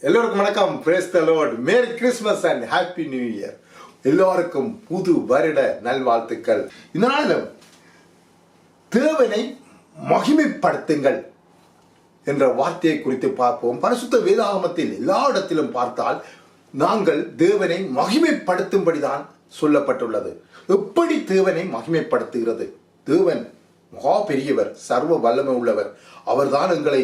எல்லோருக்கும் வணக்கம். Praise the Lord. Merry Christmas and happy new year. எல்லோருக்கும் புது வருட நல்வாழ்த்துக்கள். இந்த நாளிலும் தேவனை மகிமைப்படுத்துங்கள் என்ற வார்த்தையை குறித்து பார்ப்போம். பரிசுத்த வேதாகமத்தில் எல்லா இடத்திலும் பார்த்தால் நாங்கள் தேவனை மகிமைப்படுத்தும்படிதான் சொல்லப்பட்டுள்ளது. எப்படி தேவனை மகிமைப்படுத்துகிறது? தேவன் மகா பெரியவர், சர்வ வல்லமை உள்ளவர். அவர்தான் எங்களை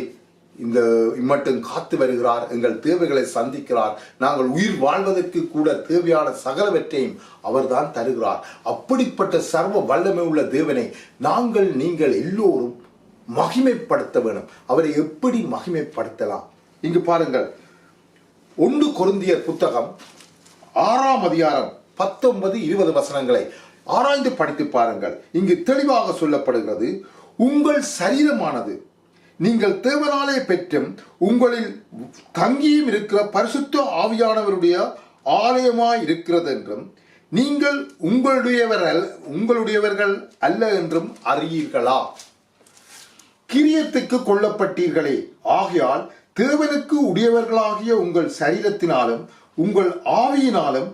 இந்த இம்மட்டும் காத்து வருகிறார். எங்கள் தேவைகளை சந்திக்கிறார். நாங்கள் உயிர் வாழ்வதற்கு கூட தேவையான சகலவற்றையும் அவர்தான் தருகிறார். அப்படிப்பட்ட சர்வ வல்லமை உள்ள தேவனை நீங்கள் எல்லோரும் மகிமைப்படுத்த வேணும். அவரை எப்படி மகிமைப்படுத்தலாம்? இங்கு பாருங்கள், 1 கொரிந்தியர் புத்தகம் 6ஆம் அதிகாரம் 19-20 வசனங்களை ஆராய்ந்து படித்து பாருங்கள். இங்கு தெளிவாக சொல்லப்படுகிறது, உங்கள் சரீரமானது நீங்கள் தேவனாலே பெற்றும் உங்களில் தங்கியும் இருக்கிற பரிசுத்த ஆவியானவருடைய ஆலயமாய் இருக்கிறது என்றும் நீங்கள் உங்களுடையவர்கள் அல்ல என்றும் அறியீர்களா? கிரியத்துக்கு கொல்லப்பட்டீர்களே, ஆகையால் தேவனுக்கு உடையவர்களாகிய உங்கள் சரீரத்தினாலும் உங்கள் ஆவியினாலும்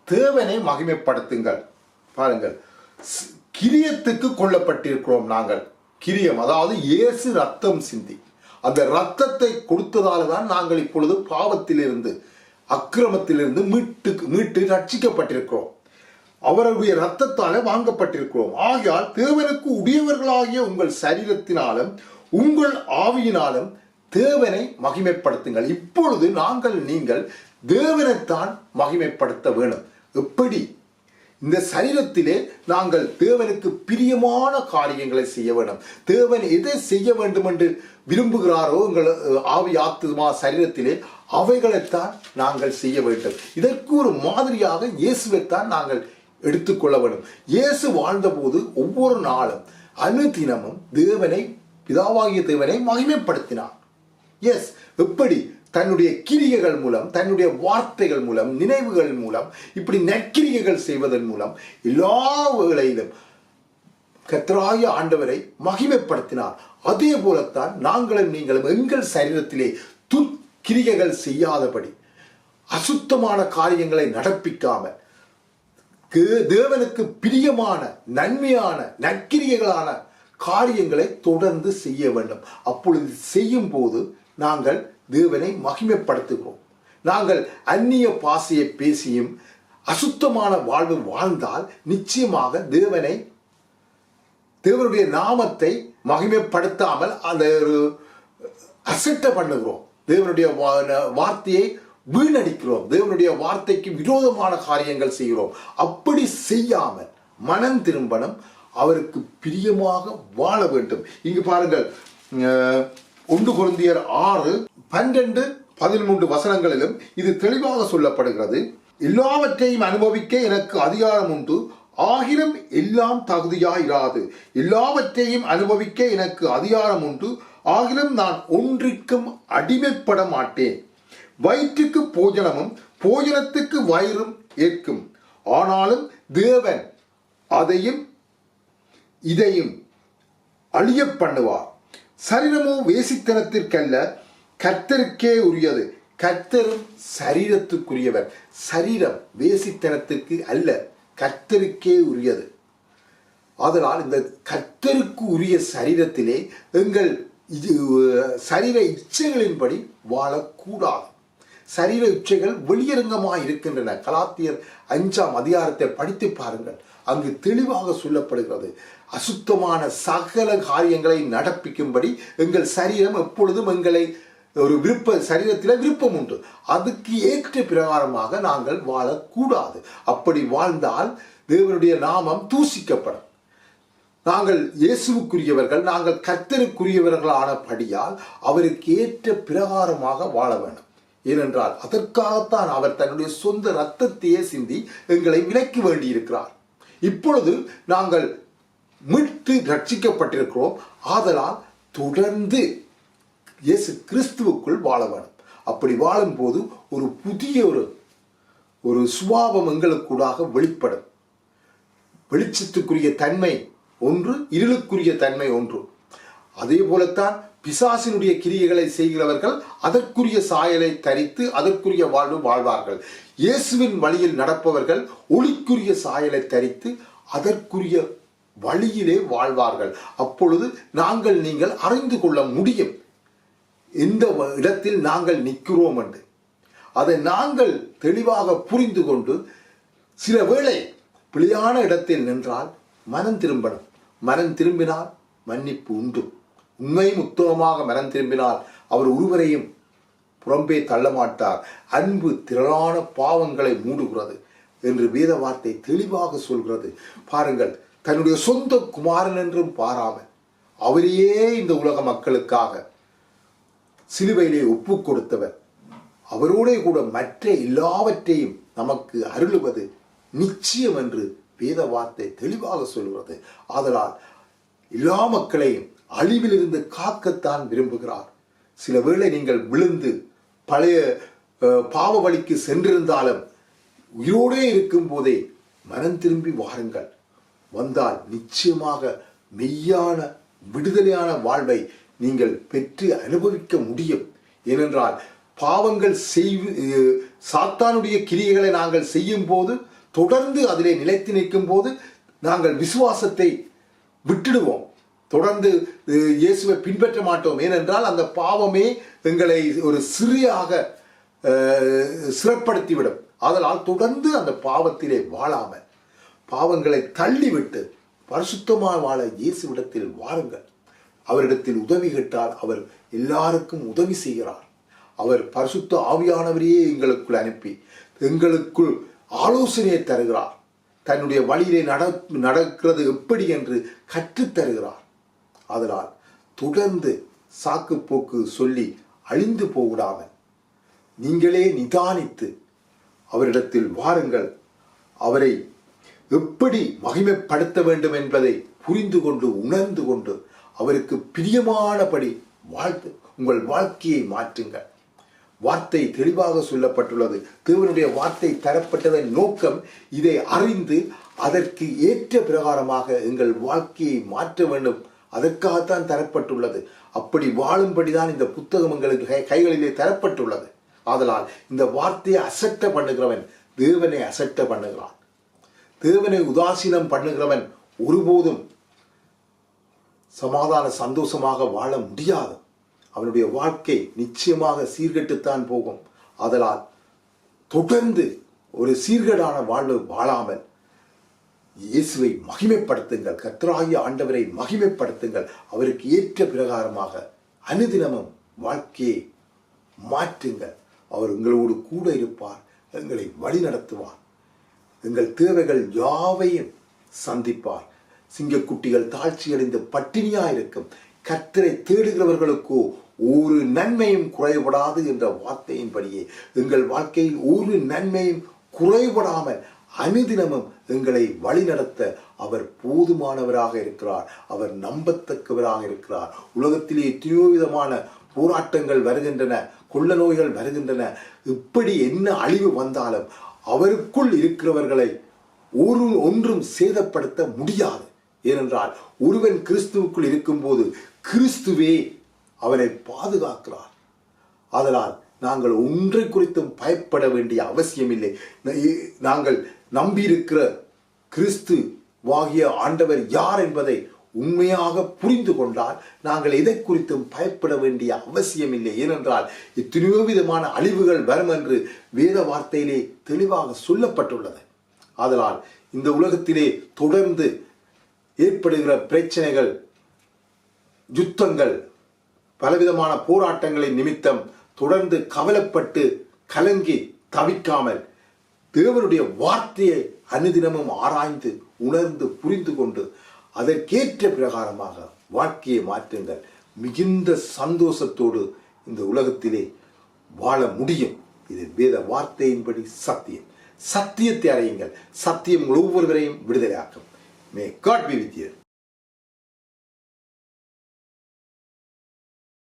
தேவனை மகிமைப்படுத்துங்கள். பாருங்கள், கிரியத்துக்கு கொல்லப்பட்டிருக்கிறோம் நாங்கள். கிரியம் அதாவது இயேசு ரத்தம் சிந்தி அந்த ரத்தத்தை கொடுத்ததால தான் நாங்கள் இப்பொழுது பாவத்திலிருந்து அக்கிரமத்திலிருந்து மீட்டு ரட்சிக்கப்பட்டிருக்கிறோம். அவருடைய ரத்தத்தால வாங்கப்பட்டிருக்கிறோம். ஆகையால் தேவனுக்கு உடையவர்களாகிய உங்கள் சரீரத்தினாலும் உங்கள் ஆவியினாலும் தேவனை மகிமைப்படுத்துங்கள். இப்பொழுது நீங்கள் தேவனைத்தான் மகிமைப்படுத்த வேணும். எப்படி? இந்த சரீரத்திலே நாங்கள் தேவனுக்கு பிரியமான காரியங்களை செய்ய வேண்டும். தேவன் எதை செய்ய வேண்டும் என்று விரும்புகிறாரோ எங்கள் ஆவி ஆத்துமா சரீரத்திலே அவைகளைத்தான் நாங்கள் செய்ய வேண்டும். இதற்கு ஒரு மாதிரியாக இயேசுவைத்தான் நாங்கள் எடுத்துக்கொள்ள வேண்டும். இயேசு வாழ்ந்த போது ஒவ்வொரு நாளும் அனுதினமும் பிதாவாகிய தேவனை மகிமைப்படுத்தினார். எப்படி? தன்னுடைய கிரியைகள் மூலம், தன்னுடைய வார்த்தைகள் மூலம், நினைவுகள் மூலம், இப்படி நற்கிரியைகள் செய்வதன் மூலம் எல்லா வேளையிலும் கர்த்தராகிய ஆண்டவரை மகிமைப்படுத்தினார். அதே போலத்தான் நீங்களும் எங்கள் சரீரத்திலே துர்க்கிரியைகள் செய்யாதபடி, அசுத்தமான காரியங்களை நடப்பிக்காமல், தேவனுக்கு பிரியமான நன்மையான நற்கிரியைகளான காரியங்களை தொடர்ந்து செய்ய வேண்டும். அப்பொழுது செய்யும் போது நாங்கள் தேவனை மகிமைப்படுத்துகிறோம். நாங்கள் அந்நிய பாஷையை பேசியும் அசுத்தமான வாழ்வு வாழ்ந்தால் நிச்சயமாக தேவனுடைய நாமத்தை மகிமைப்படுத்தாமல் அந்த ஒரு அசட்டை பண்ணுகிறோம். தேவனுடைய வார்த்தையை வீணடிக்கிறோம். தேவனுடைய வார்த்தைக்கு விரோதமான காரியங்கள் செய்கிறோம். அப்படி செய்யாமல் மனம் திரும்பணும், அவருக்கு பிரியமாக வாழ வேண்டும். இங்கு பாருங்கள், 1 கொரிந்தியர் 6:12-13 வசனங்களிலும் இது தெளிவாக சொல்லப்படுகிறது. எல்லாவற்றையும் அனுபவிக்க எனக்கு அதிகாரம் உண்டு, ஆகிலும் எல்லாம் தகுதியாயிராது. எல்லாவற்றையும் அனுபவிக்க எனக்கு அதிகாரம் உண்டு, ஆகிலும் நான் ஒன்றிற்கும் அடிமைப்பட மாட்டேன். வயிற்றுக்கு போஜனமும் போஜனத்துக்கு வயிறும் ஏற்கும். ஆனாலும் தேவன் அதையும் இதையும் அழிய பண்ணுவார். சரீரமோ வேசித்தனத்திற்கல்ல, கர்த்தருக்கே உரியது. கர்த்தரும் சரீரத்துக்குரியவர். சரீரம் வேசித்தனத்திற்கு அல்ல, கர்த்தருக்கே உரியது. அதனால் இந்த கர்த்தருக்கு உரிய சரீரத்திலே எங்கள் சரீர இச்சைகளின்படி வாழக்கூடாது. சரீர இச்சைகள் வெளியரங்கமாக இருக்கின்றன. கலாத்தியர் 5ஆம் அதிகாரத்தை படித்து பாருங்கள். அங்கு தெளிவாக சொல்லப்படுகிறது, அசுத்தமான சகல காரியங்களை நடப்பிக்கும்படி எங்கள் சரீரம் எப்பொழுதும் எங்களை ஒரு சரீரத்தில் விருப்பம் உண்டு. அதுக்கு ஏற்ற பிரகாரமாக நாங்கள் வாழக்கூடாது. அப்படி வாழ்ந்தால் தேவனுடைய நாமம் தூசிக்கப்படும். நாங்கள் இயேசுவுக்குரியவர்கள், நாங்கள் கர்த்தருக்குரியவர்களானபடியால் அவருக்கு ஏற்ற பிரகாரமாக வாழ வேண்டும். ஏனென்றால் அதற்காகத்தான் அவர் தன்னுடைய சொந்த இரத்தத்தையே சிந்தி எங்களை விலக்கி வேண்டியிருக்கிறார். இப்பொழுது நாங்கள் மீட்டு ரட்சிக்கப்பட்டிருக்கிறோம். ஆதலால் தொடர்ந்து இயேசு கிறிஸ்துவுக்குள் வாழ வேண்டும். அப்படி வாழும்போது ஒரு புதிய ஒரு சுபாவம் எங்களுக்கூடாக வெளிப்படும். வெளிச்சத்துக்குரிய தன்மை ஒன்று, இருளுக்குரிய தன்மை ஒன்று. அதே போலத்தான் பிசாசினுடைய கிரியைகளை செய்கிறவர்கள் அதற்குரிய சாயலை தரித்து அதற்குரிய வாழ்வு வாழ்வார்கள். இயேசுவின் வழியில் நடப்பவர்கள் ஒளிக்குரிய சாயலை தரித்து அதற்குரிய வழியிலே வாழ்வார்கள். அப்பொழுது நீங்கள் அறிந்து கொள்ள முடியும் எந்த இடத்தில் நாங்கள் நிற்கிறோம் என்று. அதை நாங்கள் தெளிவாக புரிந்து கொண்டு சில வேளை பிழையான இடத்தில் நின்றால் மனம் திரும்பணும். மனம் திரும்பினால் மன்னிப்பு உண்டு. உண்மையும் உத்தமமாக மனம் திரும்பினால் அவர் ஒருவரையும் புறம்பே தள்ளமாட்டார். அன்பு திரளான பாவங்களை மூடுகிறது என்று வேத வார்த்தை தெளிவாக சொல்கிறது. பாருங்கள், தன்னுடைய சொந்த குமாரன் என்றும் பாராமல் அவரையே இந்த உலக மக்களுக்காக சிலுவையிலே ஒப்பு கொடுத்தவர், அவரோட கூட மற்ற எல்லாவற்றையும் நமக்கு அருளுவது நிச்சயம் என்று வேத வார்த்தை தெளிவாக சொல்கிறது. ஆதலால் எல்லா மக்களையும் அழிவிலிருந்து காக்கத்தான் விரும்புகிறார். சில வேளை நீங்கள் விழுந்து பழைய பாவ வழிக்கு சென்றிருந்தாலும் உயிரோடே இருக்கும் போதே மனம் திரும்பி வாருங்கள். வந்தால் நிச்சயமாக மெய்யான விடுதலையான வாழ்வை நீங்கள் பெற்று அனுபவிக்க முடியும். ஏனென்றால் பாவங்கள் சாத்தானுடைய கிரியைகளை நாங்கள் செய்யும் போது, தொடர்ந்து அதிலே நிலைத்து நிற்கும் போது நாங்கள் விசுவாசத்தை விட்டுடுவோம். தொடர்ந்து இயேசுவை பின்பற்ற மாட்டோம். ஏனென்றால் அந்த பாவமே எங்களை ஒரு சிறைப்படுத்திவிடும். அதனால் தொடர்ந்து அந்த பாவத்திலே வாழாமல் பாவங்களை தள்ளிவிட்டு பரிசுத்தமாக வாழ இயேசுவிடத்தில் வாருங்கள். அவரிடத்தில் உதவி கேட்டால் அவர் எல்லாருக்கும் உதவி செய்கிறார். அவர் பரிசுத்த ஆவியானவரையே எங்களுக்குள் அனுப்பி எங்களுக்குள் ஆலோசனையை தருகிறார். தன்னுடைய வழியிலே நடக்கிறது எப்படி என்று கற்றுத்தருகிறார். அதனால் தொடர்ந்து சாக்கு போக்கு சொல்லி அழிந்து போவிடாமல் நீங்களே நிதானித்து அவரிடத்தில் வாருங்கள். அவரை எப்படி மகிமைப்படுத்த வேண்டும் என்பதை புரிந்து கொண்டு உணர்ந்து கொண்டு அவருக்கு பிரியமானபடி உங்கள் வாழ்க்கையை மாற்றுங்கள். வார்த்தை தெளிவாக சொல்லப்பட்டுள்ளது. தேவனுடைய வார்த்தை தரப்பட்டதன் நோக்கம் இதை அறிந்து அதற்கு ஏற்ற பிரகாரமாக எங்கள் வாழ்க்கையை மாற்ற வேண்டும். அதற்காகத்தான் தரப்பட்டுள்ளது. அப்படி வாழும்படிதான் இந்த புத்தகம் எங்களுக்கு கைகளிலே தரப்பட்டுள்ளது. ஆதலால் இந்த வார்த்தையை அசட்ட பண்ணுகிறவன் தேவனை அசட்ட பண்ணுகிறான். தேவனை உதாசீனம் பண்ணுகிறவன் ஒருபோதும் சமாதான சந்தோஷமாக வாழ முடியாது. அவனுடைய வாழ்க்கை நிச்சயமாக சீர்கெட்டுத்தான் போகும். ஆதலால் தொடர்ந்து ஒரு சீர்கேடான வாழ்வு வாழாமல் இயேசுவை மகிமைப்படுத்துங்கள். கர்த்தராகிய ஆண்டவரை மகிமைப்படுத்துங்கள். அவருக்கு ஏற்ற பிரகாரமாக அனுதினமும் வாழ்க்கையை மாற்றுங்கள். அவர் உங்களோடு கூட இருப்பார். எங்களை வழி நடத்துவார். எங்கள் தேவைகள் யாவையும் சந்திப்பார். சிங்கக்குட்டிகள் தாழ்ச்சியடைந்து பட்டினியாயிருக்கும். கர்த்தரை தேடுகிறவர்களுக்கோ ஒரு நன்மையும் குறைபடாது என்ற வார்த்தையின்படியே எங்கள் வாழ்க்கையில் ஒரு நன்மையும் குறைபடாமல் அனுதினமும் எங்களை வழிநடத்த அவர் போதுமானவராக இருக்கிறார். அவர் நம்பத்தக்கவராக இருக்கிறார். உலகத்திலே எத்தனையோ விதமான போராட்டங்கள் வருகின்றன, கொள்ள நோய்கள் வருகின்றன. இப்படி என்ன அழிவு வந்தாலும் அவருக்குள் இருக்கிறவர்களை ஒன்றும் சேதப்படுத்த முடியாது. ஏனென்றால் ஒருவன் கிறிஸ்துவுக்குள் இருக்கும்போது கிறிஸ்துவே அவனை பாதுகாக்கிறார். அதனால் நாங்கள் ஒன்றை குறித்தும் பயப்பட வேண்டிய அவசியமில்லை. நாங்கள் நம்பியிருக்கிற கிறிஸ்து வாகிய ஆண்டவர் யார் என்பதை உண்மையாக புரிந்து கொண்டால் நாங்கள் எதை குறித்தும் பயப்பட வேண்டிய அவசியமில்லை. ஏனென்றால் எத்தனையோ விதமான அழிவுகள் வரும் என்று வேத வார்த்தையிலே தெளிவாக சொல்லப்பட்டுள்ளது. அதனால் இந்த உலகத்திலே தொடர்ந்து ஏற்படுகிற பிரச்சனைகள், யுத்தங்கள், பலவிதமான போராட்டங்களின் நிமித்தம் தொடர்ந்து கவலைப்பட்டு கலங்கி தவிக்காமல் தேவனுடைய வார்த்தையை அனுதினமும் ஆராய்ந்து உணர்ந்து புரிந்து கொண்டு அதற்கேற்ற பிரகாரமாக வாழ்க்கையை மாற்றுங்கள். மிகுந்த சந்தோஷத்தோடு இந்த உலகத்திலே வாழ முடியும். இது வேத வார்த்தையின்படி சத்தியம். சத்தியத்தை அறையுங்கள். சத்தியம் ஒவ்வொருவரையும் விடுதலையாக்கும். May God be with you.